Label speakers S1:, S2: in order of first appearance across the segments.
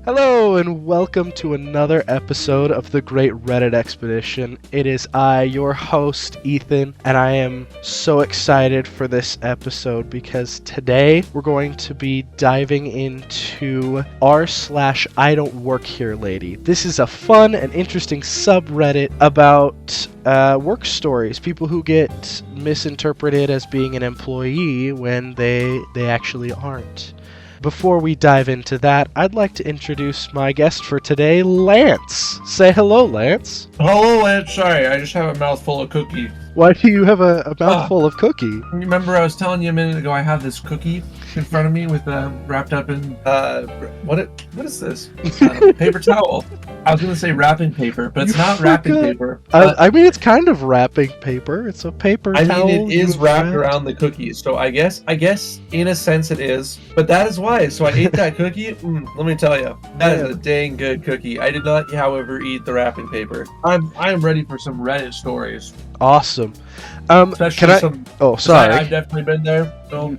S1: Hello and welcome to another episode of the Great Reddit Expedition. It is I, your host, Ethan, and I am so excited for this episode because today we're going to be diving into r/IDontWorkHereLady. This is a fun and interesting subreddit about work stories, people who get misinterpreted as being an employee when they actually aren't. Before we dive into that, I'd like to introduce my guest for today, Lance. Say hello, Lance.
S2: Hello, Lance. Sorry, I just have a mouthful of cookie.
S1: Why do you have a mouthful of cookie?
S2: Remember I was telling you a minute ago I have this cookie in front of me with wrapped up in what is this? Paper towel. I was gonna say wrapping paper, but it's not wrapping paper.
S1: I mean, it's kind of wrapping paper. It's a paper towel.
S2: I mean, it is wrapped around the cookie, so I guess in a sense it is. But that is why. So I ate that cookie. Let me tell you, that is a dang good cookie. I did not, however, eat the wrapping paper. I am ready for some Reddit stories.
S1: Awesome.
S2: Especially some. Oh, sorry. I've definitely been there. So,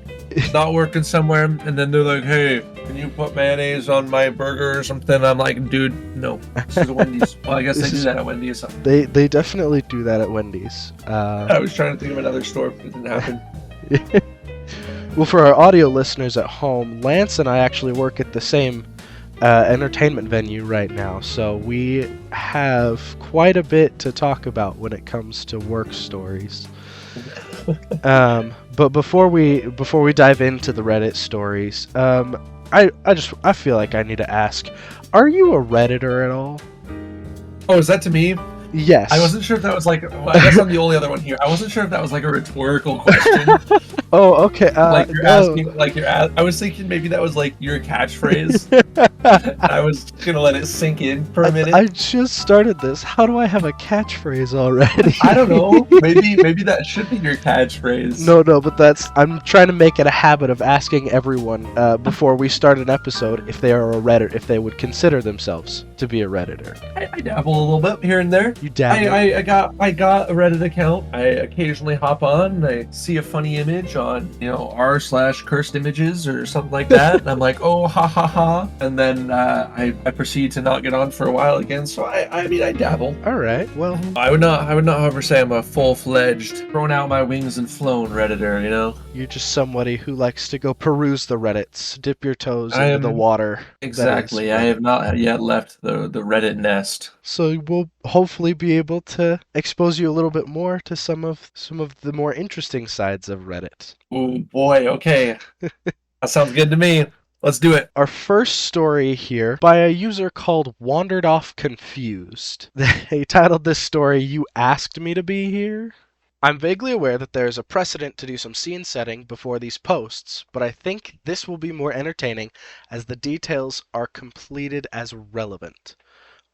S2: not working somewhere, and then they're like, "Hey, can you put mayonnaise on my burger or something?" I'm like, "Dude, no. This is Wendy's." Well, I guess they do that at Wendy's.
S1: They definitely do that at Wendy's.
S2: I was trying to think of another store, but it didn't happen.
S1: Well, for our audio listeners at home, Lance and I actually work at the same entertainment venue right now, so we have quite a bit to talk about when it comes to work stories. But before we dive into the Reddit stories, I feel like I need to ask: are you a Redditor at all?
S2: Oh, is that to me?
S1: Yes.
S2: I wasn't sure if that was like. Well, I guess I'm the only other one here. I wasn't sure if that was like a rhetorical question.
S1: Oh, okay.
S2: Like you're asking, I was thinking maybe that was like your catchphrase. I was gonna let it sink in for a minute.
S1: I just started this. How do I have a catchphrase already?
S2: I don't know. Maybe that should be your catchphrase.
S1: No, but I'm trying to make it a habit of asking everyone before we start an episode if they are a Redditor, if they would consider themselves to be a Redditor.
S2: I dabble a little bit here and there.
S1: You dabble.
S2: I got a Reddit account. I occasionally hop on and I see a funny image on, r/cursed images or something like that. And I'm like, oh, ha ha ha. And then I proceed to not get on for a while again. So I mean, I dabble.
S1: All right. Well,
S2: I would not, however, say I'm a full-fledged, thrown out my wings and flown Redditor.
S1: You're just somebody who likes to go peruse the Reddits, dip your toes into the water.
S2: Exactly. I have not yet left the Reddit nest.
S1: So we'll hopefully be able to expose you a little bit more to some of the more interesting sides of Reddit.
S2: Oh boy, okay. That sounds good to me. Let's do it.
S1: Our first story here by a user called Wandered Off Confused. They titled this story, "You Asked Me to Be Here?" I'm vaguely aware that there is a precedent to do some scene setting before these posts, but I think this will be more entertaining as the details are completed as relevant.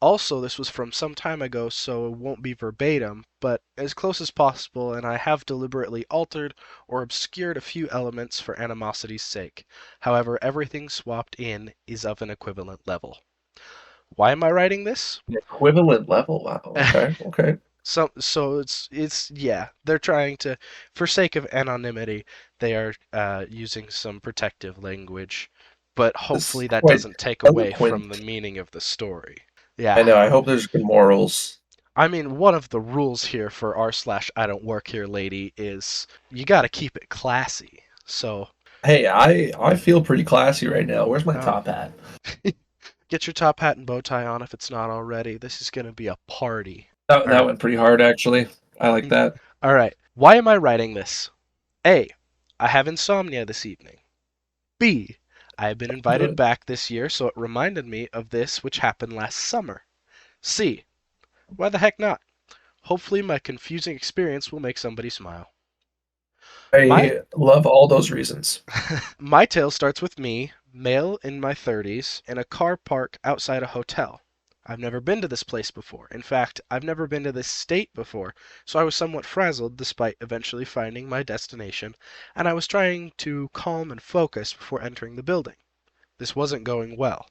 S1: Also, this was from some time ago, so it won't be verbatim, but as close as possible, and I have deliberately altered or obscured a few elements for animosity's sake. However, everything swapped in is of an equivalent level. Why am I writing this?
S2: An equivalent level? Wow. Okay.
S1: So it's they're trying to, for sake of anonymity, they are using some protective language, but hopefully that doesn't take away from the meaning of the story. Yeah.
S2: I know. I hope there's good morals.
S1: I mean, one of the rules here for r/IDontWorkHereLady is you got to keep it classy. So.
S2: Hey, I feel pretty classy right now. Where's my top hat?
S1: Get your top hat and bow tie on if it's not already. This is going to be a party.
S2: That went pretty hard, actually. I like that.
S1: All right. Why am I writing this? A. I have insomnia this evening. B. I have been invited back this year, so it reminded me of this which happened last summer. C. Why the heck not? Hopefully my confusing experience will make somebody smile.
S2: I love all those reasons.
S1: My tale starts with me, male in my 30s, in a car park outside a hotel. I've never been to this place before. In fact, I've never been to this state before, so I was somewhat frazzled despite eventually finding my destination, and I was trying to calm and focus before entering the building. This wasn't going well.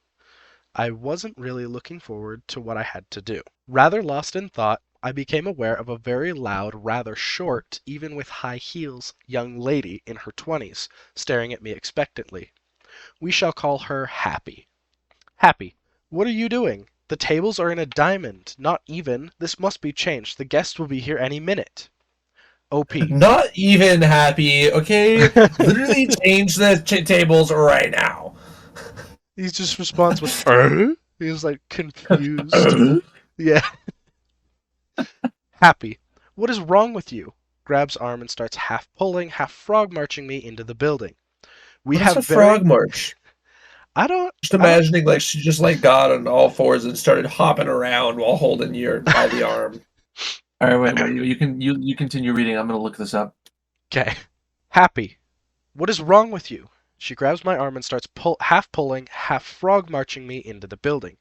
S1: I wasn't really looking forward to what I had to do. Rather lost in thought, I became aware of a very loud, rather short, even with high heels, young lady in her 20s, staring at me expectantly. We shall call her Happy. Happy, What are you doing? The tables are in a diamond, not even. This must be changed. The guest will be here any minute. OP.
S2: Not even happy. Okay, literally change the tables right now.
S1: He just responds with, He's like confused. Yeah. Happy. What is wrong with you? Grabs arm and starts half pulling, half frog marching me into the building. We
S2: What is
S1: have
S2: a frog
S1: very.
S2: march?
S1: I don't.
S2: Just
S1: I don't.
S2: imagining like she just like got on all fours and started hopping around while holding you by the arm. All right, wait. You continue reading. I'm gonna look this up.
S1: Okay. Happy. What is wrong with you? She grabs my arm and starts half pulling, half frog marching me into the building.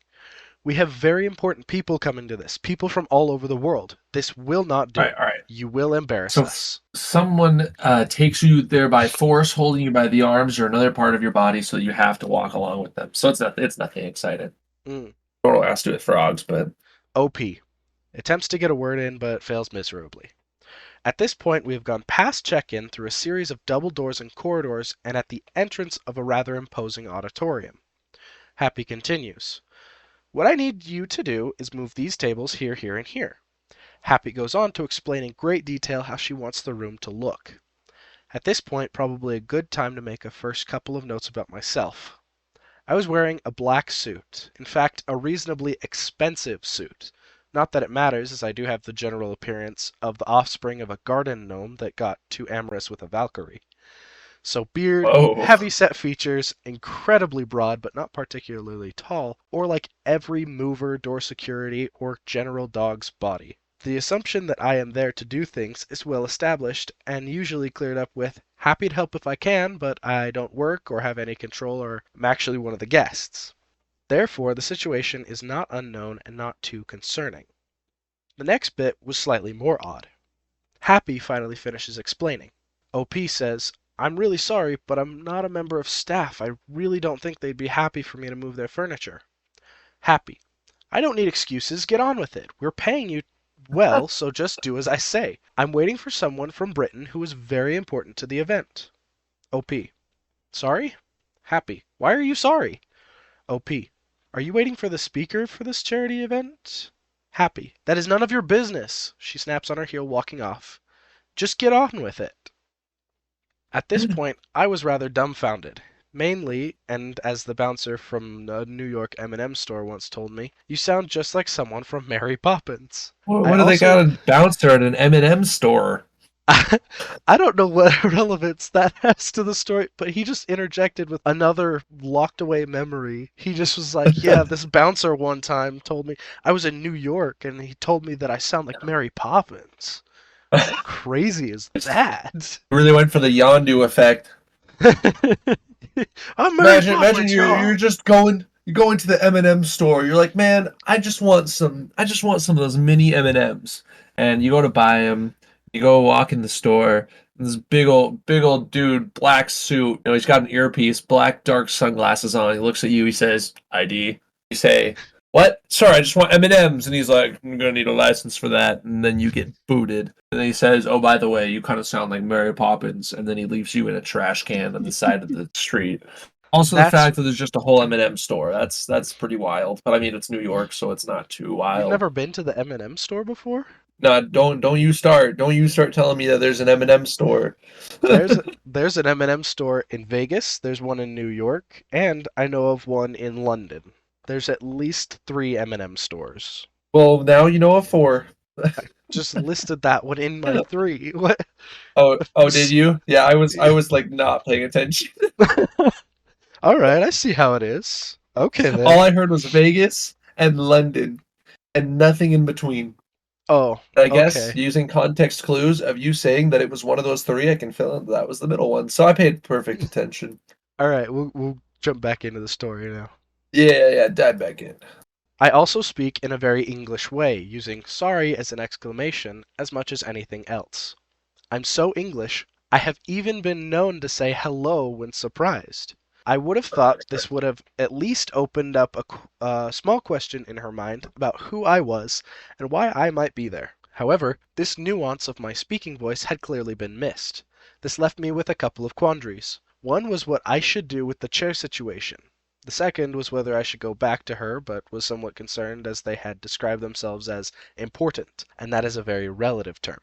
S1: We have very important people coming to this, people from all over the world. This will not
S2: All
S1: do.
S2: right, all right.
S1: You will embarrass
S2: So
S1: us.
S2: someone takes you there by force, holding you by the arms or another part of your body, so you have to walk along with them. So it's nothing exciting.
S1: Mm.
S2: Total has to do with frogs, but
S1: OP. Attempts to get a word in, but fails miserably. At this point, we have gone past check-in through a series of double doors and corridors and at the entrance of a rather imposing auditorium. Happy continues. What I need you to do is move these tables here, here, and here. Happy goes on to explain in great detail how she wants the room to look. At this point, probably a good time to make a first couple of notes about myself. I was wearing a black suit, in fact, a reasonably expensive suit. Not that it matters, as I do have the general appearance of the offspring of a garden gnome that got too amorous with a Valkyrie. So beard,
S2: whoa.
S1: heavy set features, incredibly broad but not particularly tall, or like every mover, door security, or general dog's body. The assumption that I am there to do things is well established and usually cleared up with happy to help if I can, but I don't work or have any control or I'm actually one of the guests. Therefore, the situation is not unknown and not too concerning. The next bit was slightly more odd. Happy finally finishes explaining. OP says, I'm really sorry, but I'm not a member of staff. I really don't think they'd be happy for me to move their furniture. Happy. I don't need excuses. Get on with it. We're paying you well, so just do as I say. I'm waiting for someone from Britain who is very important to the event. OP. Sorry? Happy. Why are you sorry? OP. Are you waiting for the speaker for this charity event? Happy. That is none of your business. She snaps on her heel, walking off. Just get on with it. At this point, I was rather dumbfounded. Mainly, and as the bouncer from a New York M&M store once told me, you sound just like someone from Mary Poppins. I
S2: What do they
S1: also
S2: got a bouncer at an M&M store?
S1: I don't know what relevance that has to the story, but he just interjected with another locked away memory. He just was like, yeah, this bouncer one time told me I was in New York and he told me that I sound like Mary Poppins. How crazy is that?
S2: Really went for the Yondu effect.
S1: I'm Mary
S2: Imagine
S1: Poppins,
S2: you're
S1: y'all.
S2: just going to the M&M store. You're like, man, I just want some of those mini M&Ms. And you go to buy them. You go walk in the store. And this big old dude, black suit. He's got an earpiece, black dark sunglasses on. He looks at you. He says, "ID." You say, "What? Sorry, I just want M&Ms." And he's like, "I'm gonna need a license for that." And then you get booted. And then he says, "Oh, by the way, you kind of sound like Mary Poppins." And then he leaves you in a trash can on the side of the street. Also, the
S1: That's
S2: fact that there's just a whole M&M store. That's pretty wild. But I mean, it's New York, so it's not too
S1: You've
S2: wild.
S1: never been to the M&M store before?
S2: No, don't you start telling me that there's an M&M store.
S1: There's an M&M store in Vegas, there's one in New York, and I know of one in London. There's at least 3 M&M stores.
S2: Well, now you know of four.
S1: Just listed that one in my 3. What?
S2: Oh, did you? Yeah, I was like not paying attention.
S1: All right, I see how it is. Okay
S2: All
S1: then.
S2: I heard was Vegas and London and nothing in between.
S1: Oh,
S2: I guess
S1: okay.
S2: using context clues of you saying that it was one of those three, I can fill in that was the middle one. So I paid perfect attention.
S1: All right, we'll jump back into the story now.
S2: Yeah, dive back in.
S1: I also speak in a very English way, using sorry as an exclamation as much as anything else. I'm so English, I have even been known to say hello when surprised. I would have thought this would have at least opened up a small question in her mind about who I was and why I might be there. However, this nuance of my speaking voice had clearly been missed. This left me with a couple of quandaries. One was what I should do with the chair situation. The second was whether I should go back to her, but was somewhat concerned as they had described themselves as important, and that is a very relative term.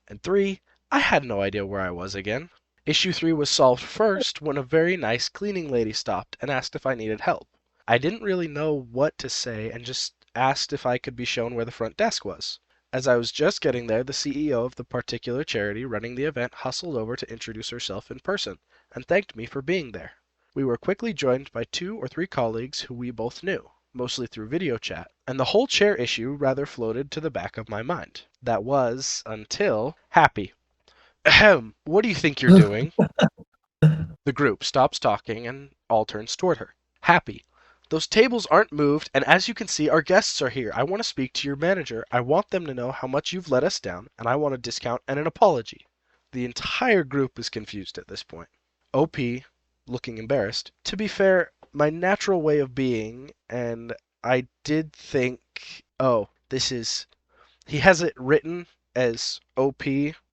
S1: And three, I had no idea where I was again. Issue 3 was solved first when a very nice cleaning lady stopped and asked if I needed help. I didn't really know what to say and just asked if I could be shown where the front desk was. As I was just getting there, the CEO of the particular charity running the event hustled over to introduce herself in person and thanked me for being there. We were quickly joined by 2 or 3 colleagues who we both knew, mostly through video chat, and the whole chair issue rather floated to the back of my mind. That was until Happy. Ahem, what do you think you're doing? The group stops talking and all turns toward her. Happy. Those tables aren't moved, and as you can see, our guests are here. I want to speak to your manager. I want them to know how much you've let us down, and I want a discount and an apology. The entire group is confused at this point. OP, looking embarrassed. To be fair, my natural way of being, and I did think, oh, this is. He has it written as OP,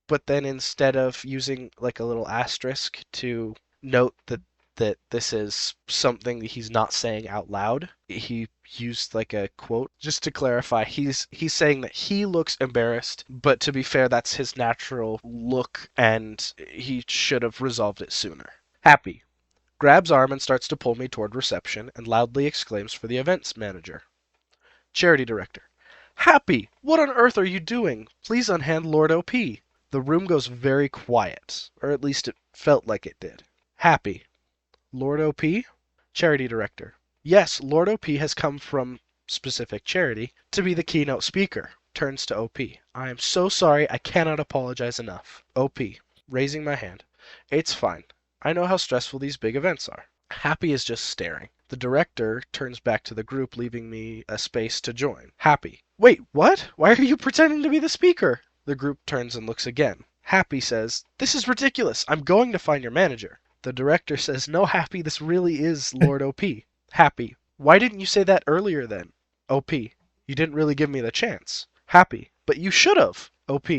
S1: but then instead of using like a little asterisk to note that this is something that he's not saying out loud, he used like a quote just to clarify. He's saying that he looks embarrassed, but to be fair, that's his natural look, and he should have resolved it sooner. Happy grabs arm and starts to pull me toward reception and loudly exclaims for the events manager. Charity director. Happy! What on earth are you doing? Please unhand Lord OP. The room goes very quiet, or at least it felt like it did. Happy. Lord OP? Charity director. Yes, Lord OP has come from specific charity to be the keynote speaker. Turns to OP. I am so sorry, I cannot apologize enough. OP. Raising my hand. It's fine. I know how stressful these big events are. Happy is just staring. The director turns back to the group, leaving me a space to join. Happy. Wait, what? Why are you pretending to be the speaker? The group turns and looks again. Happy says, This is ridiculous. I'm going to find your manager. The director says, No, Happy, this really is Lord OP. Happy. Why didn't you say that earlier then? OP. You didn't really give me the chance. Happy. But you should have. OP.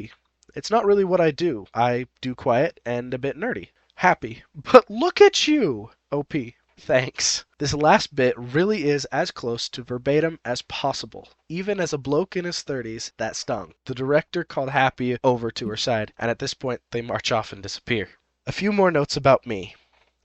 S1: It's not really what I do. I do quiet and a bit nerdy. Happy. But look at you! OP. Thanks. This last bit really is as close to verbatim as possible. Even as a bloke in his 30s, that stung. The director called Happy over to her side, and at this point they march off and disappear. A few more notes about me.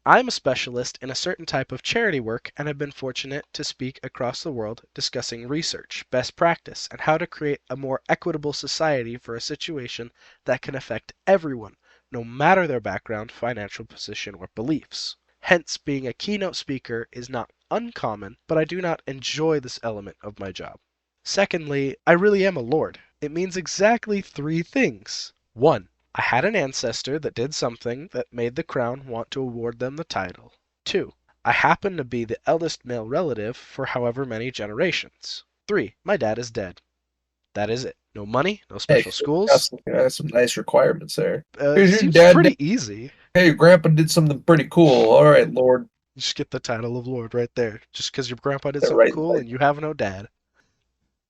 S1: I'm a specialist in a certain type of charity work and have been fortunate to speak across the world discussing research, best practice, and how to create a more equitable society for a situation that can affect everyone, no matter their background, financial position, or beliefs. Hence, being a keynote speaker is not uncommon, but I do not enjoy this element of my job. Secondly, I really am a lord. It means exactly 3 things. 1. I had an ancestor that did something that made the crown want to award them the title. 2. I happen to be the eldest male relative for however many generations. 3. My dad is dead. That is it. No money, no
S2: Hey,
S1: special schools.
S2: that's some nice requirements there.
S1: It
S2: Here's your
S1: seems
S2: dad.
S1: pretty easy.
S2: Hey, your grandpa did something pretty cool. All right, Lord.
S1: You just get the title of lord right there. Just because your grandpa did
S2: Yeah,
S1: something
S2: right.
S1: cool and you have no dad.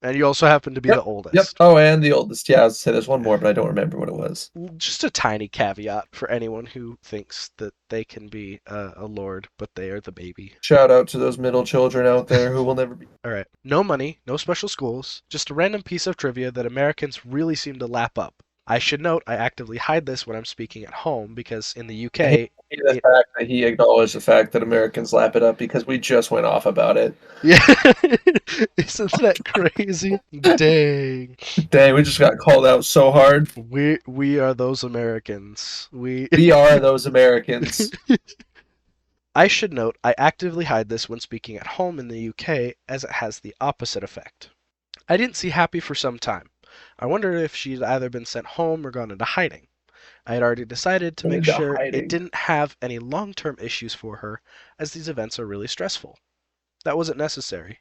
S1: And you also happen to be the
S2: Yep. Yep.
S1: oldest.
S2: Oh, and the oldest. Yeah, I was gonna say there's one more, but I don't remember what it was.
S1: Just a tiny caveat for anyone who thinks that they can be a lord, but they are the baby.
S2: Shout out to those middle children out there who will never be.
S1: All right. No money, no special schools, just a random piece of trivia that Americans really seem to lap up. I should note I actively hide this when I'm speaking at home because in the
S2: I hate
S1: UK,
S2: the fact that he acknowledged the fact that Americans lap it up because we just went off about it.
S1: yeah, isn't that crazy? Dang,
S2: Dang, we just got called out so hard.
S1: we are those Americans. We.
S2: We are those Americans.
S1: I should note I actively hide this when speaking at home in the UK as it has the opposite effect. I didn't see Happy for some time. I wondered if she'd either been sent home or gone into hiding. I had already decided to
S2: Went
S1: make
S2: into
S1: sure it
S2: hiding.
S1: didn't have any long-term issues for her, as these events are really stressful. That wasn't necessary.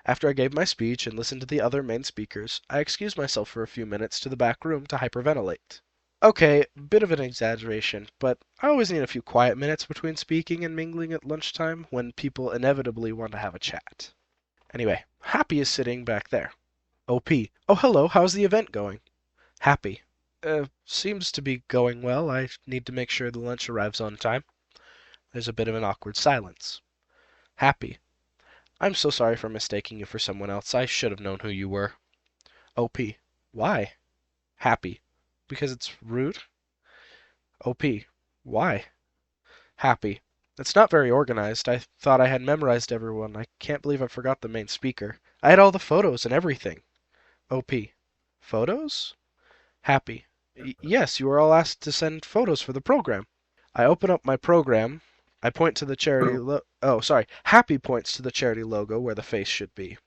S1: After I gave my speech and listened to the other main speakers, I excused myself for a few minutes to the back room to hyperventilate. Okay, bit of an exaggeration, but I always need a few quiet minutes between speaking and mingling at lunchtime when people inevitably want to have a chat. Anyway, Happy is sitting back there. OP. Oh, hello, how's the event going? Happy. Seems to be going well. I need to make sure the lunch arrives on time. There's a bit of an awkward silence. Happy. I'm so sorry for mistaking you for someone else. I should have known who you were. OP. Why? Happy. Because it's rude? OP. Why? Happy. It's not very organized. I thought I had memorized everyone. I can't believe I forgot the main speaker. I had all the photos and everything. OP. Photos? Happy. Yes, you were all asked to send photos for the program. I open up my program. I point to the charity oh, sorry. Happy points to the charity logo where the face should be.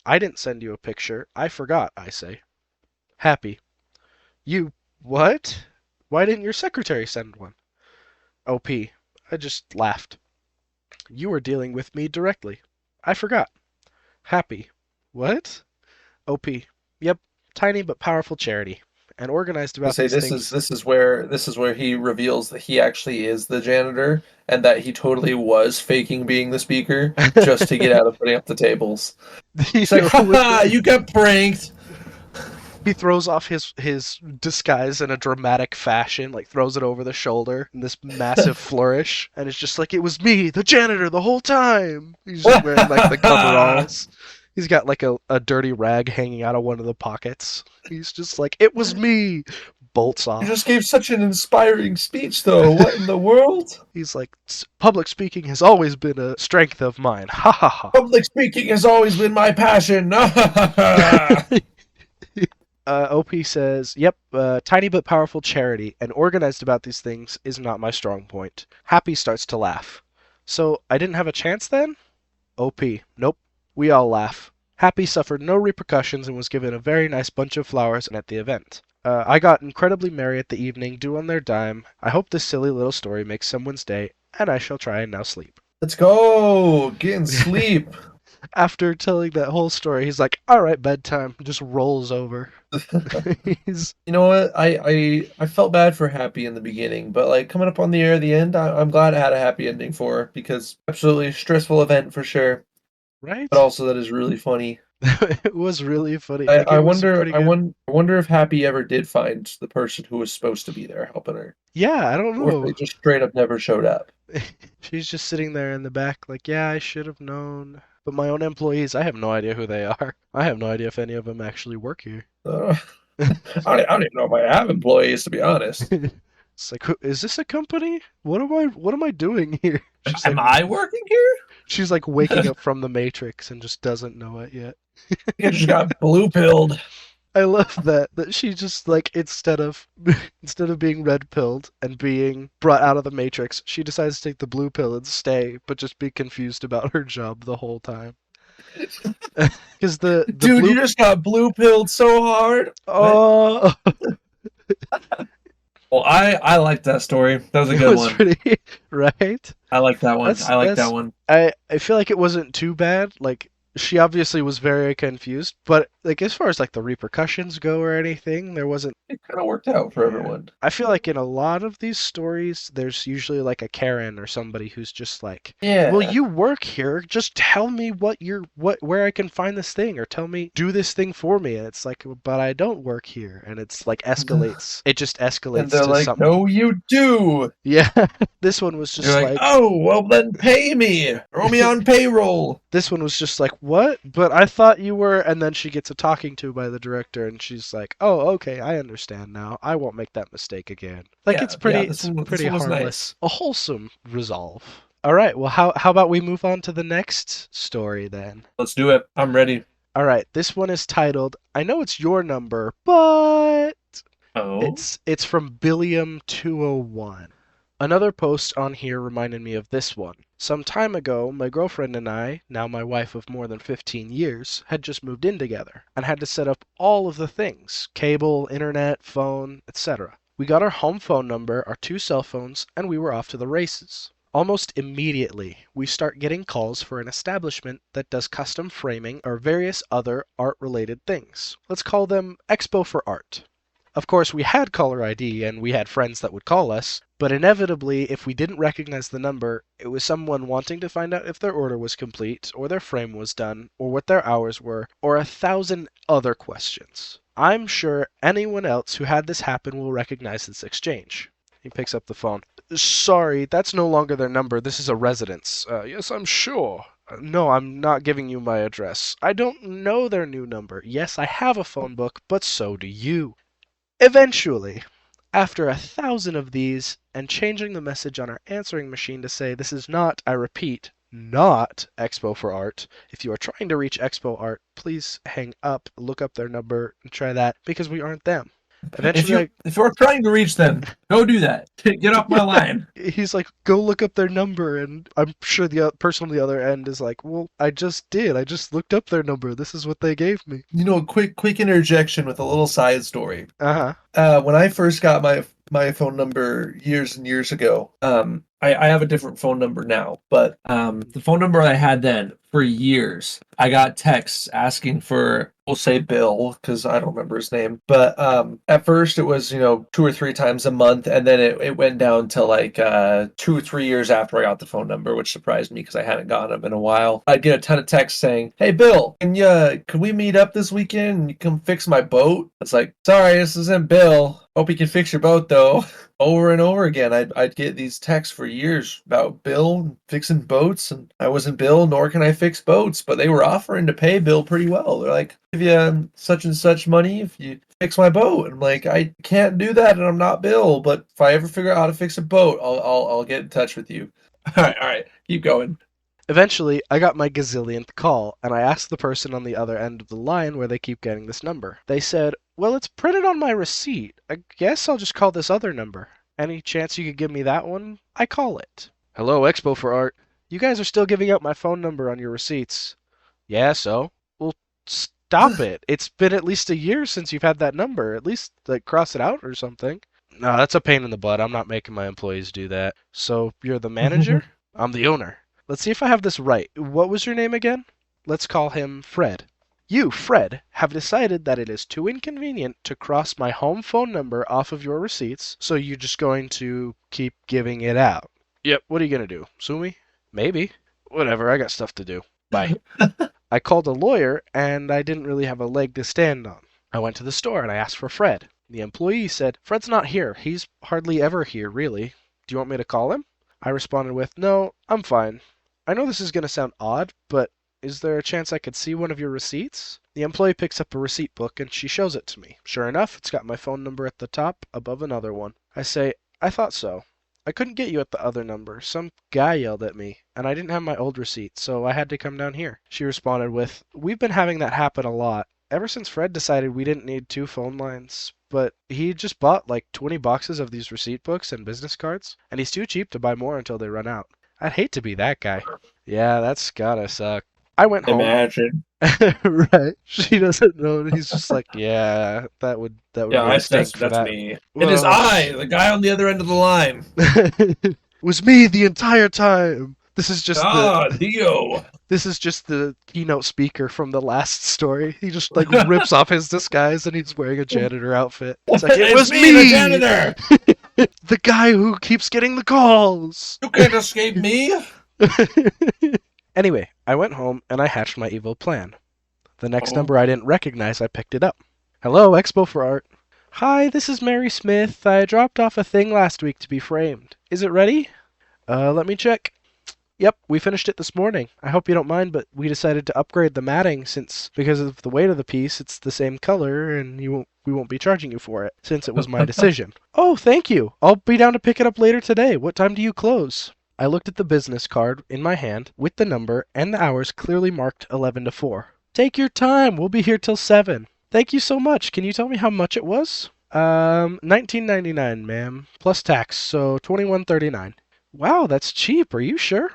S1: I didn't send you a picture. I forgot, I say. Happy. You what? Why didn't your secretary send one? OP. I just laughed. You were dealing with me directly. I forgot. Happy. What? OP. Yep. Tiny but powerful charity. And organized
S2: To
S1: about
S2: say
S1: these
S2: this is
S1: things.
S2: this is where he reveals that he actually is the janitor and that he totally was faking being the speaker just to get out of putting up the tables. It's like,
S1: With
S2: haha, you got pranked.
S1: he throws off his disguise in a dramatic fashion, like throws it over the shoulder in this massive flourish, and it's just like it was me, the janitor, the whole time. He's just wearing like the coveralls. He's got like a dirty rag hanging out of one of the pockets. He's just like, it was me. Bolts
S2: You just
S1: off.
S2: gave such an inspiring speech, though. What in the world?
S1: He's like, public speaking has always been a strength of mine. Ha ha ha.
S2: Public speaking has always been my passion.
S1: OP says, yep, tiny but powerful charity and organized about these things is not my strong point. Happy starts to laugh. So I didn't have a chance then? OP, nope. We all laugh. Happy suffered no repercussions and was given a very nice bunch of flowers at the event. I got incredibly merry at the evening, due on their dime. I hope this silly little story makes someone's day, and I shall try and now sleep.
S2: Let's go. Getting sleep.
S1: After telling that whole story, he's like, alright, bedtime. Just rolls over. He's
S2: You know what? I felt bad for Happy in the beginning, but like coming up on the air at the end, I'm glad it had a happy ending for her because absolutely stressful event for sure. But
S1: right.
S2: also that is really funny.
S1: It was really funny.
S2: I,
S1: Like
S2: I
S1: it was
S2: wonder
S1: pretty
S2: I
S1: good.
S2: wonder I wonder if Happy ever did find the person who was supposed to be there helping her,
S1: Yeah, I don't
S2: or if they
S1: know.
S2: just straight up never showed up.
S1: She's just sitting there in the back, like, yeah, I should have known. But my own employees, I have no idea who they are. I have no idea if any of them actually work here.
S2: Uh, I don't even know if I have employees to be honest.
S1: It's like, is this a company? What am I doing here?
S2: Am I working here?
S1: She's like waking up from the Matrix and just doesn't know it yet.
S2: I just got blue pilled.
S1: I love that she just like instead of being red pilled and being brought out of the Matrix, she decides to take the blue pill and stay, but just be confused about her job the whole time. Because the
S2: Dude, you
S1: blue
S2: just got blue pilled so hard. What?
S1: oh
S2: Well, I liked that story. That was a
S1: it
S2: good
S1: was
S2: one.
S1: pretty right.
S2: I like that one.
S1: That's
S2: I like that
S1: that's
S2: one.
S1: I feel like it wasn't too bad. Like she obviously was very confused, but like as far as like the repercussions go or anything, there wasn't.
S2: It kind of worked out for
S1: Yeah.
S2: everyone.
S1: I feel like in a lot of these stories, there's usually like a Karen or somebody who's just like, "Well,
S2: Yeah.
S1: you work here. Just tell me where I can find this thing, or tell me do this thing for me." And it's like, "But I don't work here," and it's like escalates. It just
S2: And
S1: escalates
S2: they're
S1: to
S2: like,
S1: something.
S2: no, you do.
S1: Yeah, this one was
S2: You're
S1: just
S2: like,
S1: like,
S2: oh, well, then pay me. Throw me on payroll.
S1: this one was just like, "What? But I thought you were." And then she gets a talking to by the director, and she's like, "Oh, okay, I understand now. I won't make that mistake again." Like
S2: Yeah, yeah. This
S1: it's
S2: one, this
S1: pretty
S2: one was nice.
S1: harmless, a wholesome resolve. All right, well, how about we move on to the next story then?
S2: Let's do it. I'm ready.
S1: All right, this one is titled, "I know it's your number, but."
S2: Oh,
S1: It's from Billiam201. Another post on here reminded me of this one. Some time ago, my girlfriend and I, now my wife of more than 15 years, had just moved in together and had to set up all of the things: cable, internet, phone, etc. We got our home phone number, our two cell phones, and we were off to the races. Almost immediately, we start getting calls for an establishment that does custom framing or various other art related things. Let's call them Expo for Art. Of course, we had caller ID and we had friends that would call us, but inevitably, if we didn't recognize the number, it was someone wanting to find out if their order was complete, or their frame was done, or what their hours were, or 1,000 other questions. I'm sure anyone else who had this happen will recognize this exchange. He picks up the phone. Sorry, that's no longer their number. This is a residence. Yes, I'm sure. No, I'm not giving you my address. I don't know their new number. Yes, I have a phone book, but so do you. Eventually, after 1,000 of these and changing the message on our answering machine to say this is not, I repeat, not Expo for Art. If you are trying to reach Expo Art, please hang up, look up their number, and try that because we aren't them.
S2: If
S1: Eventually,
S2: you if you're trying to reach them, go do that. Get off my line.
S1: he's like, go look up their number, and I'm sure the person on the other end is like, well, I just did. I just looked up their number. This is what they gave me.
S2: Quick interjection with a little side story.
S1: Uh huh.
S2: When I first got my phone number years and years ago, I have a different phone number now, but the phone number I had then for years, I got texts asking for, we'll say Bill, because I don't remember his name, but at first it was 2 or 3 times a month, and then it went down to like 2 or 3 years after I got the phone number, which surprised me because I hadn't gotten them in a while. I'd get a ton of texts saying, "Hey Bill, can we meet up this weekend and you come fix my boat?" It's like, sorry, this isn't Bill. Hope you can fix your boat though. Over and over again, I'd get these texts for years about Bill fixing boats, and I wasn't Bill, nor can I fix boats, but they were offering to pay Bill pretty well. They're like, give you such and such money if you fix my boat. And I'm like, I can't do that, and I'm not Bill, but if I ever figure out how to fix a boat, I'll get in touch with you. All right, keep going.
S1: Eventually, I got my gazillionth call, and I asked the person on the other end of the line where they keep getting this number. They said, well, it's printed on my receipt. I guess I'll just call this other number. Any chance you could give me that one? I call it. Hello, Expo for Art. You guys are still giving out my phone number on your receipts. Yeah, so? Well, stop it. It's been at least a year since you've had that number. At least, like, cross it out or something. No, that's a pain in the butt. I'm not making my employees do that. So, you're the manager? I'm the owner. Let's see if I have this right. What was your name again? Let's call him Fred. You, Fred, have decided that it is too inconvenient to cross my home phone number off of your receipts, so you're just going to keep giving it out. Yep, what are you going to do? Sue me? Maybe. Whatever, I got stuff to do. Bye. I called a lawyer, and I didn't really have a leg to stand on. I went to the store and I asked for Fred. The employee said, Fred's not here. He's hardly ever here, really. Do you want me to call him? I responded with, no, I'm fine. I know this is going to sound odd, but is there a chance I could see one of your receipts? The employee picks up a receipt book and she shows it to me. Sure enough, it's got my phone number at the top above another one. I say, I thought so. I couldn't get you at the other number. Some guy yelled at me, and I didn't have my old receipt, so I had to come down here. She responded with, we've been having that happen a lot. Ever since Fred decided we didn't need 2 phone lines, but he just bought like 20 boxes of these receipt books and business cards, and he's too cheap to buy more until they run out. I'd hate to be that guy. Yeah, that's gotta suck. I went home.
S2: Imagine.
S1: Right. She doesn't know, and he's just like, yeah, that would
S2: Yeah,
S1: really stink for
S2: that's
S1: that.
S2: me. It is
S1: Well,
S2: I, the guy on the other end of the line.
S1: it was me the entire time.
S2: Dio.
S1: This is just the keynote speaker from the last story. He just like rips off his disguise and he's wearing a janitor outfit. It's like it was
S2: me, the janitor.
S1: the guy who keeps getting the calls.
S2: You can't escape me.
S1: Anyway, I went home and I hatched my evil plan. The next
S2: Oh.
S1: number I didn't recognize, I picked it up. Hello, Expo for Art. Hi, this is Mary Smith. I dropped off a thing last week to be framed. Is it ready? Let me check. Yep, we finished it this morning. I hope you don't mind, but we decided to upgrade the matting since, because of the weight of the piece, it's the same color, and we won't be charging you for it, since it was my decision. Oh, thank you. I'll be down to pick it up later today. What time do you close? I looked at the business card in my hand with the number and the hours clearly marked 11 to 4. Take your time. We'll be here till 7. Thank you so much. Can you tell me how much it was? $19.99, ma'am, plus tax, so $21.39. Wow, that's cheap. Are you sure?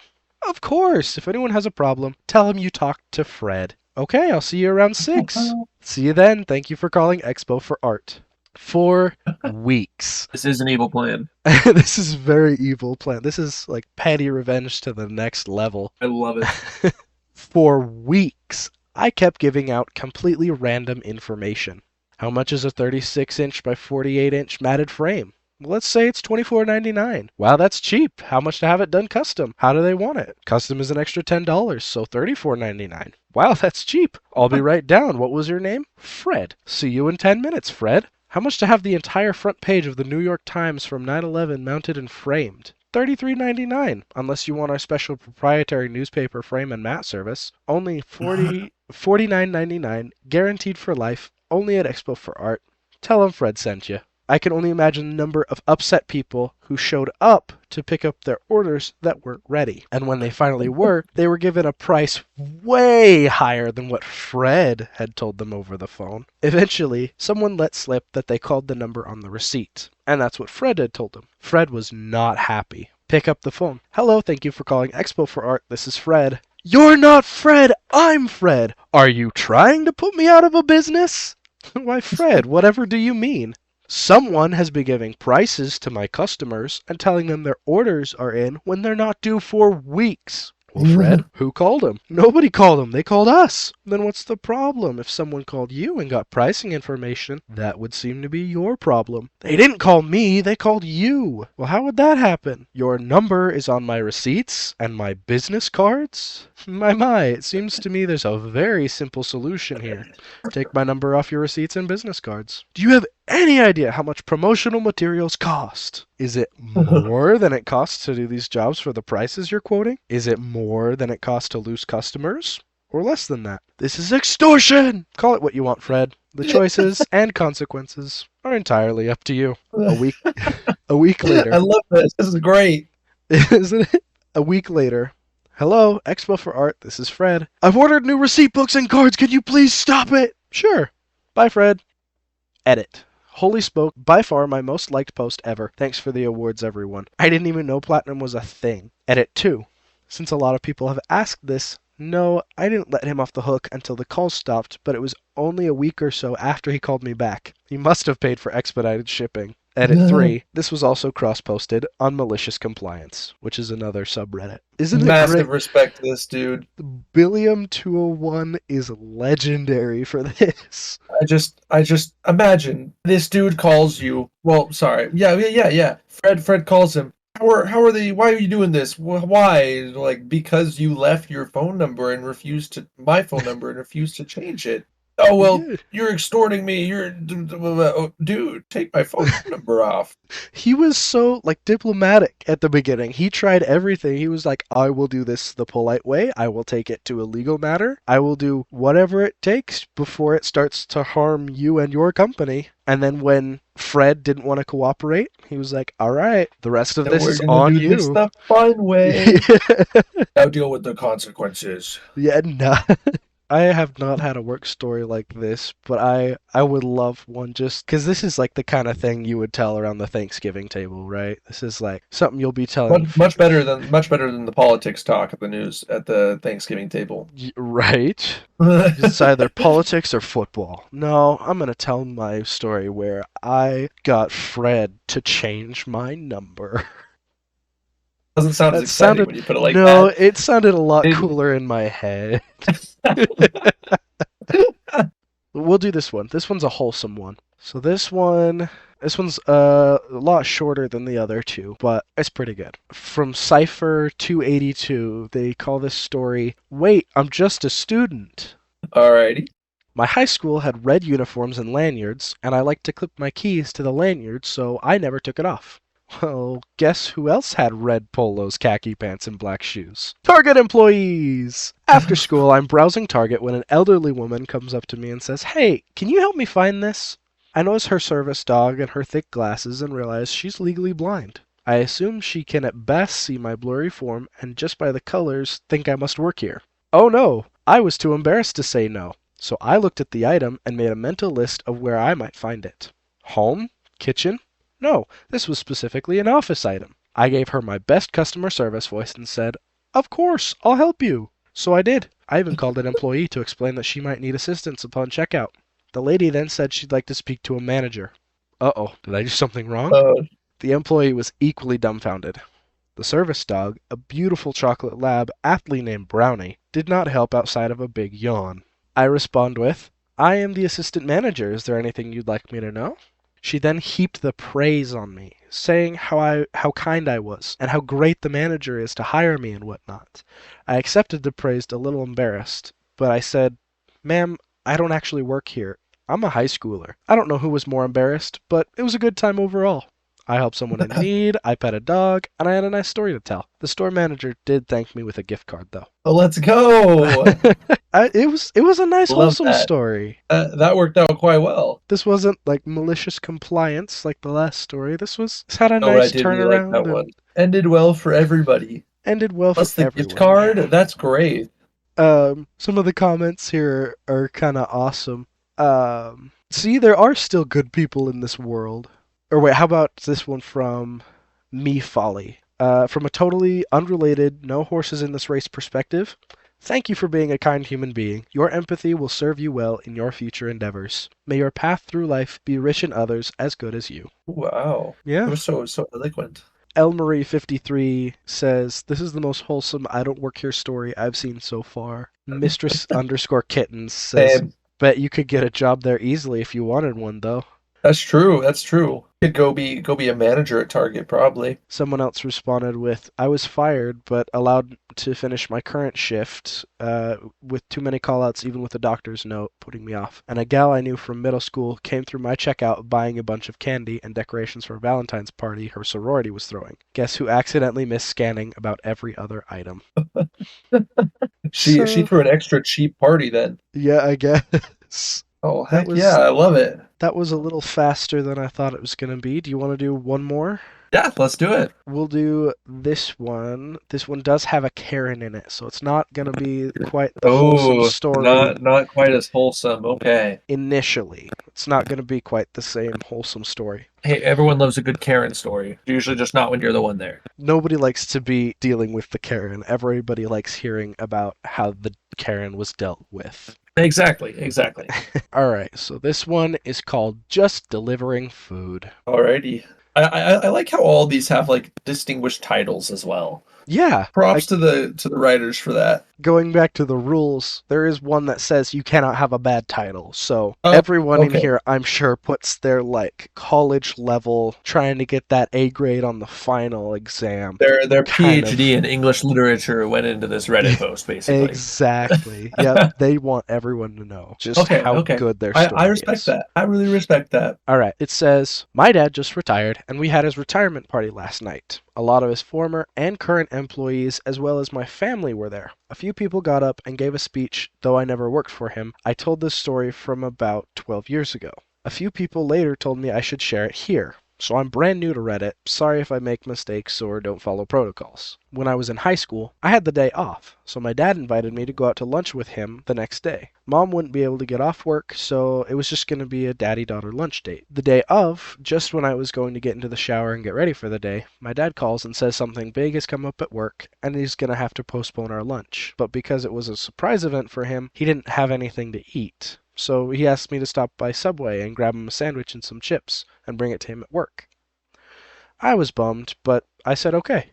S1: Of course. If anyone has a problem, tell him you talked to Fred. Okay, I'll see you around 6. See you then. Thank you for calling Expo for Art. For weeks.
S2: This is an evil plan.
S1: This is very evil plan. This is like petty revenge to the next level.
S2: I love it.
S1: For weeks, I kept giving out completely random information. How much is a 36-inch by 48-inch matted frame? Well, let's say it's $24.99. Wow, that's cheap. How much to have it done custom? How do they want it? Custom is an extra $10, so $34.99. Wow, that's cheap. I'll be right down. What was your name? Fred. See you in 10 minutes, Fred. How much to have the entire front page of the New York Times from 9/11 mounted and framed? $33.99, unless you want our special proprietary newspaper frame and mat service. Only $49.99, guaranteed for life, only at Expo for Art. Tell them Fred sent you. I can only imagine the number of upset people who showed up to pick up their orders that weren't ready. And when they finally were, they were given a price way higher than what Fred had told them over the phone. Eventually, someone let slip that they called the number on the receipt. And that's what Fred had told them. Fred was not happy. Pick up the phone. Hello, thank you for calling Expo for Art. This is Fred. You're not Fred! I'm Fred! Are you trying to put me out of a business? Why, Fred, whatever do you mean? Someone has been giving prices to my customers and telling them their orders are in when they're not due for weeks. Well, Fred, who called them? Nobody called them. They called us. Then what's the problem? If someone called you and got pricing information, that would seem to be your problem. They didn't call me. They called you. Well, how would that happen? Your number is on my receipts and my business cards? My, it seems to me there's a very simple solution here. Take my number off your receipts and business cards. Do you have any idea how much promotional materials cost? Is it more than it costs to do these jobs for the prices you're quoting? Is it more than it costs to lose customers? Or less than that? This is extortion! Call it what you want, Fred. The choices and consequences are entirely up to you. A week later.
S2: I love this. This is great.
S1: Isn't it? A week later. Hello, Expo for Art. This is Fred. I've ordered new receipt books and cards. Can you please stop it? Sure. Bye, Fred. Edit. Holy Spoke, by far my most liked post ever. Thanks for the awards, everyone. I didn't even know platinum was a thing. Edit 2. Since a lot of people have asked this, no, I didn't let him off the hook until the call stopped, but it was only a week or so after he called me back. He must have paid for expedited shipping. Edit 3. This was also cross-posted on malicious compliance, which is another subreddit. Isn't it
S2: Massive
S1: great?
S2: respect to this dude.
S1: Billiam201 is legendary for this.
S2: I just imagine this dude calls you. Well, sorry. Yeah. Fred calls him. How are they? Why are you doing this? Why? Like, because you left your phone number and refused to my phone number and refused to change it. Oh, well,
S1: Yeah.
S2: you're extorting me. You're dude, take my phone number off.
S1: He was so diplomatic at the beginning. He tried everything. He was like, I will do this the polite way. I will take it to a legal matter. I will do whatever it takes before it starts to harm you and your company. And then when Fred didn't want to cooperate, he was like, all right, the rest of
S2: And
S1: this
S2: we're
S1: is
S2: gonna
S1: on
S2: do this
S1: you.
S2: the fun way. Now deal with the consequences.
S1: Yeah, no. I have not had a work story like this, but I would love one just because this is like the kind of thing you would tell around the Thanksgiving table, right? This is like something you'll be telling.
S2: Much better than the politics talk at the news at the Thanksgiving table.
S1: Right? It's either politics or football. No, I'm going to tell my story where I got Fred to change my number.
S2: Doesn't sound as
S1: That
S2: exciting
S1: sounded
S2: when you put it like
S1: no,
S2: that.
S1: it sounded a lot
S2: It-
S1: cooler in my head. We'll do this one. This one's a wholesome one. So this one's a lot shorter than the other two, but it's pretty good. From Cypher 282, they call this story, Wait, I'm just a student.
S2: Alrighty.
S1: My high school had red uniforms and lanyards, and I liked to clip my keys to the lanyards, so I never took it off. Well, guess who else had red polos, khaki pants, and black shoes? Target employees! After school, I'm browsing Target when an elderly woman comes up to me and says, Hey, can you help me find this? I notice her service dog and her thick glasses and realize she's legally blind. I assume she can at best see my blurry form and just by the colors think I must work here. Oh no, I was too embarrassed to say no, so I looked at the item and made a mental list of where I might find it. Home? Kitchen? No, this was specifically an office item. I gave her my best customer service voice and said, Of course, I'll help you. So I did. I even called an employee to explain that she might need assistance upon checkout. The lady then said she'd like to speak to a manager. Uh-oh, did I do something wrong?
S2: Uh,
S1: The employee was equally dumbfounded. The service dog, a beautiful chocolate lab aptly named Brownie, did not help outside of a big yawn. I respond with, I am the assistant manager. Is there anything you'd like me to know? She then heaped the praise on me, saying how kind I was, and how great the manager is to hire me and whatnot. I accepted the praise a little embarrassed, but I said, Ma'am, I don't actually work here. I'm a high schooler. I don't know who was more embarrassed, but it was a good time overall. I helped someone in need, I pet a dog, and I had a nice story to tell. The store manager did thank me with a gift card, though.
S2: Oh, let's go.
S1: It was a nice,
S2: Love
S1: wholesome
S2: that.
S1: story.
S2: That worked out quite well.
S1: This wasn't like malicious compliance like the last story. This had a
S2: Oh, but I
S1: nice
S2: did really like that
S1: turnaround
S2: one.
S1: and
S2: Ended well for everybody.
S1: ended well for
S2: Plus the gift
S1: everyone.
S2: card,
S1: Yeah.
S2: that's great.
S1: Some of the comments here are kind of awesome. See, there are still good people in this world. Or wait, how about this one from Me Folly? From a totally unrelated, no horses in this race perspective. Thank you for being a kind human being. Your empathy will serve you well in your future endeavors. May your path through life be rich in others as good as you.
S2: Wow. It
S1: Yeah.
S2: was so eloquent.
S1: Elmarie53 says, "This is the most wholesome I don't work here story I've seen so far." Mistress underscore kittens says,
S2: Same.
S1: "Bet you could get a job there easily if you wanted one, though."
S2: That's true. That's true. Could go be a manager at Target probably.
S1: Someone else responded with, "I was fired, but allowed to finish my current shift with too many callouts, even with a doctor's note, putting me off. And a gal I knew from middle school came through my checkout buying a bunch of candy and decorations for a Valentine's party her sorority was throwing. Guess who accidentally missed scanning about every other item?"
S2: She
S1: So,
S2: threw an extra cheap party then.
S1: yeah, I guess.
S2: Oh
S1: That
S2: heck yeah,
S1: was
S2: I love it.
S1: that was a little faster than I thought it was going to be. Do you want to do one more?
S2: Yeah, let's do it.
S1: We'll do this one. This one does have a Karen in it, so it's not going to be quite the wholesome
S2: Oh,
S1: story
S2: not quite as wholesome. Okay.
S1: initially. It's not going to be quite the same wholesome story.
S2: Hey, everyone loves a good Karen story. Usually just not when you're the one there.
S1: Nobody likes to be dealing with the Karen. Everybody likes hearing about how the Karen was dealt with.
S2: Exactly, exactly.
S1: All right, so this one is called Just Delivering Food.
S2: Alrighty. I like how all these have like distinguished titles as well.
S1: Yeah,
S2: Props to the writers for that.
S1: going back to the rules, there is one that says you cannot have a bad title. So
S2: Oh,
S1: everyone in
S2: okay.
S1: here, I'm sure, puts their like college level, trying to get that A grade on the final exam.
S2: Their
S1: Kind
S2: PhD
S1: of.
S2: in English literature went into this Reddit post, basically.
S1: Exactly. Yep. They want everyone to know just
S2: Okay,
S1: how
S2: okay.
S1: good their
S2: I
S1: story
S2: respect
S1: is.
S2: that. I really respect that.
S1: All right. It says, "My dad just retired, and we had his retirement party last night. A lot of his former and current employees, as well as my family, were there. A few people got up and gave a speech, though I never worked for him. I told this story from about 12 years ago. A few people later told me I should share it here. So I'm brand new to Reddit. Sorry if I make mistakes or don't follow protocols. When I was in high school, I had the day off, so my dad invited me to go out to lunch with him the next day. Mom wouldn't be able to get off work, so it was just going to be a daddy-daughter lunch date. The day of, just when I was going to get into the shower and get ready for the day, my dad calls and says something big has come up at work and he's going to have to postpone our lunch. But because it was a surprise event for him, he didn't have anything to eat. So he asked me to stop by Subway and grab him a sandwich and some chips and bring it to him at work. I was bummed, but I said okay.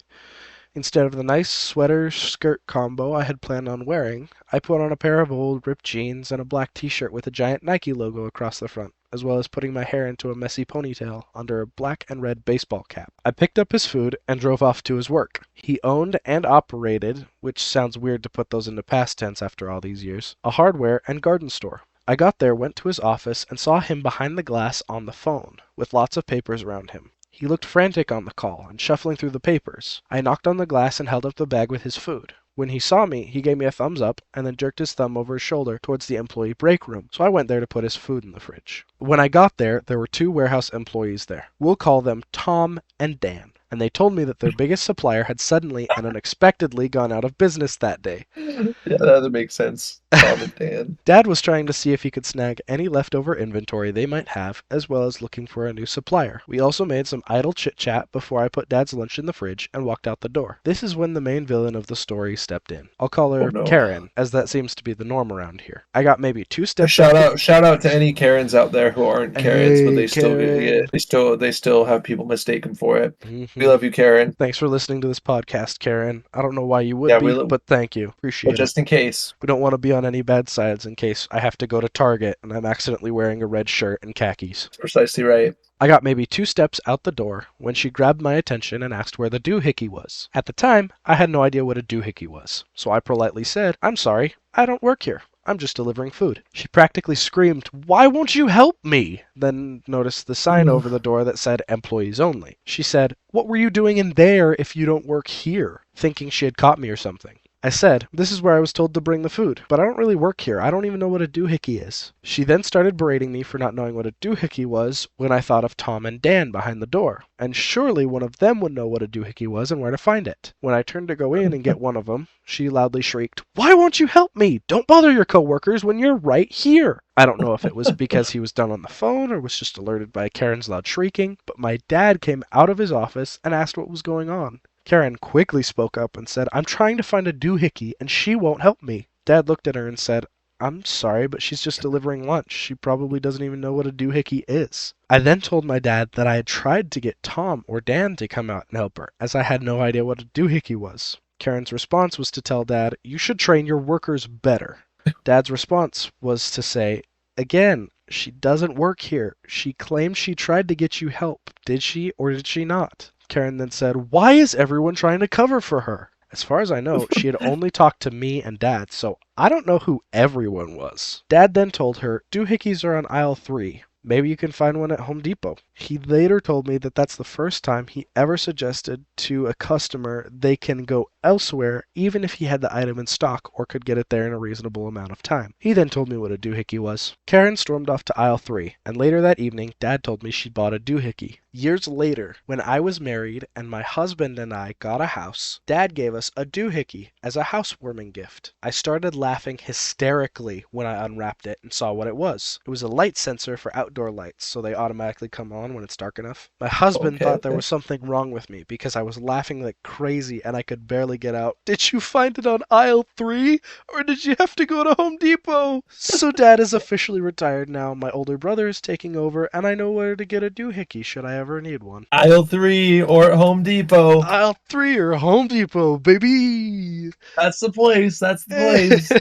S1: Instead of the nice sweater skirt combo I had planned on wearing, I put on a pair of old ripped jeans and a black t-shirt with a giant Nike logo across the front, as well as putting my hair into a messy ponytail under a black and red baseball cap. I picked up his food and drove off to his work. He owned and operated, which sounds weird to put those into past tense after all these years, a hardware and garden store. I got there, went to his office, and saw him behind the glass on the phone, with lots of papers around him. He looked frantic on the call and shuffling through the papers. I knocked on the glass and held up the bag with his food. When he saw me, he gave me a thumbs up and then jerked his thumb over his shoulder towards the employee break room, so I went there to put his food in the fridge. When I got there, there were two warehouse employees there. We'll call them Tom and Dan. And they told me that their biggest supplier had suddenly and unexpectedly gone out of business that day.
S2: Yeah, that doesn't make sense. Tom and Dan.
S1: Dad was trying to see if he could snag any leftover inventory they might have, as well as looking for a new supplier. We also made some idle chit-chat before I put Dad's lunch in the fridge and walked out the door. This is when the main villain of the story stepped in. I'll call
S2: Oh
S1: her
S2: no.
S1: Karen, as that seems to be the norm around here. I got maybe two steps up
S2: Shout out to any Karens out there who aren't Karens, but
S1: Hey,
S2: they still
S1: Karen.
S2: they still have people mistake them for it. We
S1: Hmm.
S2: love you, Karen.
S1: Thanks for listening to this podcast, Karen. I don't know why you would
S2: Yeah,
S1: be, but thank you.
S2: but
S1: Appreciate it.
S2: just in case.
S1: We don't want to be on any bad sides in case I have to go to Target and I'm accidentally wearing a red shirt and khakis.
S2: That's precisely right.
S1: I got maybe two steps out the door when she grabbed my attention and asked where the doohickey was. At the time, I had no idea what a doohickey was, so I politely said, "I'm sorry, I don't work here. I'm just delivering food. She practically screamed, "Why won't you help me?" Then noticed the sign over the door that said employees only. She said, "What were you doing in there if you don't work here?" Thinking she had caught me or something. I said, "This is where I was told to bring the food, but I don't really work here. I don't even know what a doohickey is." She then started berating me for not knowing what a doohickey was when I thought of Tom and Dan behind the door. And surely one of them would know what a doohickey was and where to find it. When I turned to go in and get one of them, she loudly shrieked, "Why won't you help me? Don't bother your coworkers when you're right here." I don't know if it was because he was done on the phone or was just alerted by Karen's loud shrieking, but my dad came out of his office and asked what was going on. Karen quickly spoke up and said, "I'm trying to find a doohickey and she won't help me." Dad looked at her and said, "I'm sorry, but she's just delivering lunch. She probably doesn't even know what a doohickey is." I then told my dad that I had tried to get Tom or Dan to come out and help her, as I had no idea what a doohickey was. Karen's response was to tell Dad, "You should train your workers better." Dad's response was to say, "Again, she doesn't work here. She claimed she tried to get you help. Did she or did she not?" Karen then said, "Why is everyone trying to cover for her?" As far as I know, she had only talked to me and Dad, so I don't know who everyone was. Dad then told her, "Doohickeys are on aisle 3. Maybe you can find one at Home Depot." He later told me that that's the first time he ever suggested to a customer they can go elsewhere even if he had the item in stock or could get it there in a reasonable amount of time. He then told me what a doohickey was. Karen stormed off to aisle 3, and later that evening, Dad told me she'd bought a doohickey. Years later, when I was married and my husband and I got a house, Dad gave us a doohickey as a housewarming gift. I started laughing hysterically when I unwrapped it and saw what it was. It was a light sensor for outdoor lights, so they automatically come on when it's dark enough. My husband thought there was something wrong with me because I was laughing like crazy and I could barely get out, "Did you find it on aisle 3? Or did you have to go to Home Depot?" So Dad is officially retired now. My older brother is taking over, and I know where to get a doohickey should I ever need one.
S2: Aisle 3 or Home Depot.
S1: Aisle 3 or Home Depot, baby.
S2: That's the place. That's the place.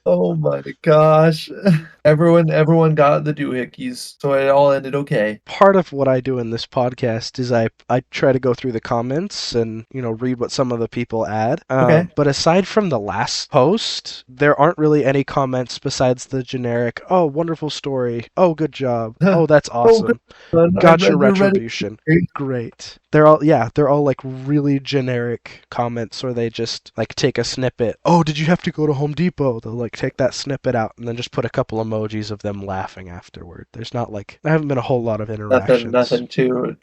S2: Oh my gosh. Everyone got the doohickeys, so it all ended okay.
S1: Part of what I do in this podcast is I try to go through the comments and, read what some of the people add.
S2: Okay.
S1: But aside from the last post, there aren't really any comments besides the generic, "Oh, wonderful story. Oh, good job. Oh, that's awesome. Got your retribution. Great." They're all like really generic comments, or they just like take a snippet. "Oh, did you have to go to Home Depot?" They'll like take that snippet out and then just put a couple emojis of them laughing afterward. There haven't been a whole lot of interactions.
S2: Nothing too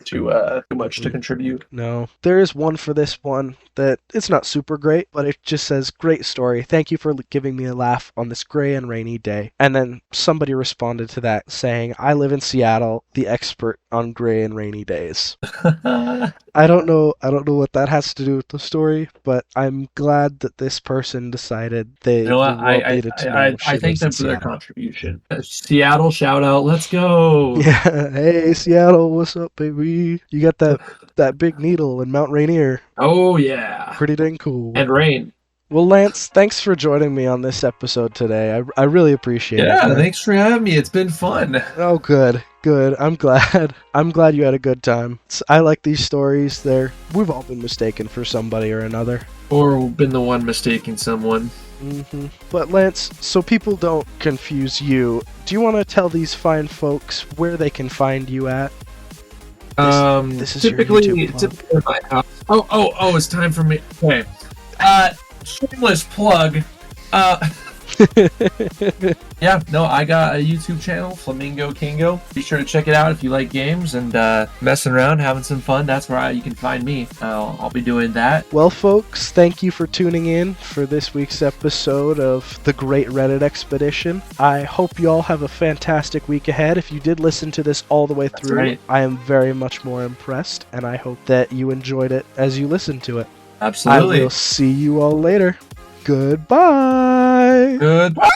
S2: much to contribute.
S1: No. There is one for this one that it's not super great, but it just says, "Great story. Thank you for giving me a laugh on this gray and rainy day." And then somebody responded to that saying, "I live in Seattle, the expert on gray and rainy days." I don't know what that has to do with the story, but I'm glad that this person decided they needed to know.
S2: I thank them for their contribution. Seattle shout out, let's go.
S1: Yeah, hey Seattle, what's up, baby? You got that big needle in Mount Rainier.
S2: Oh yeah.
S1: Pretty dang cool.
S2: And rain.
S1: Well, Lance, thanks for joining me on this episode today. I really appreciate it.
S2: Yeah, thanks for having me. It's been fun.
S1: Oh, good. I'm glad. I'm glad you had a good time. I like these stories. We've all been mistaken for somebody or another.
S2: Or been the one mistaking someone.
S1: Mm-hmm. But Lance, so people don't confuse you, do you want to tell these fine folks where they can find you at? This is
S2: typically
S1: your
S2: my house. Oh, it's time for me. Okay. Shameless plug. Yeah, no, I got a YouTube channel, Flamingo Kingo. Be sure to check it out if you like games and messing around, having some fun. That's where you can find me. I'll be doing that.
S1: Well, folks, thank you for tuning in for this week's episode of The Great Reddit Expedition. I hope you all have a fantastic week ahead. If you did listen to this all the way through, right, I am very much more impressed, and I hope that you enjoyed it as you listened to it.
S2: Absolutely.
S1: I will see you all later. Goodbye.
S2: Goodbye.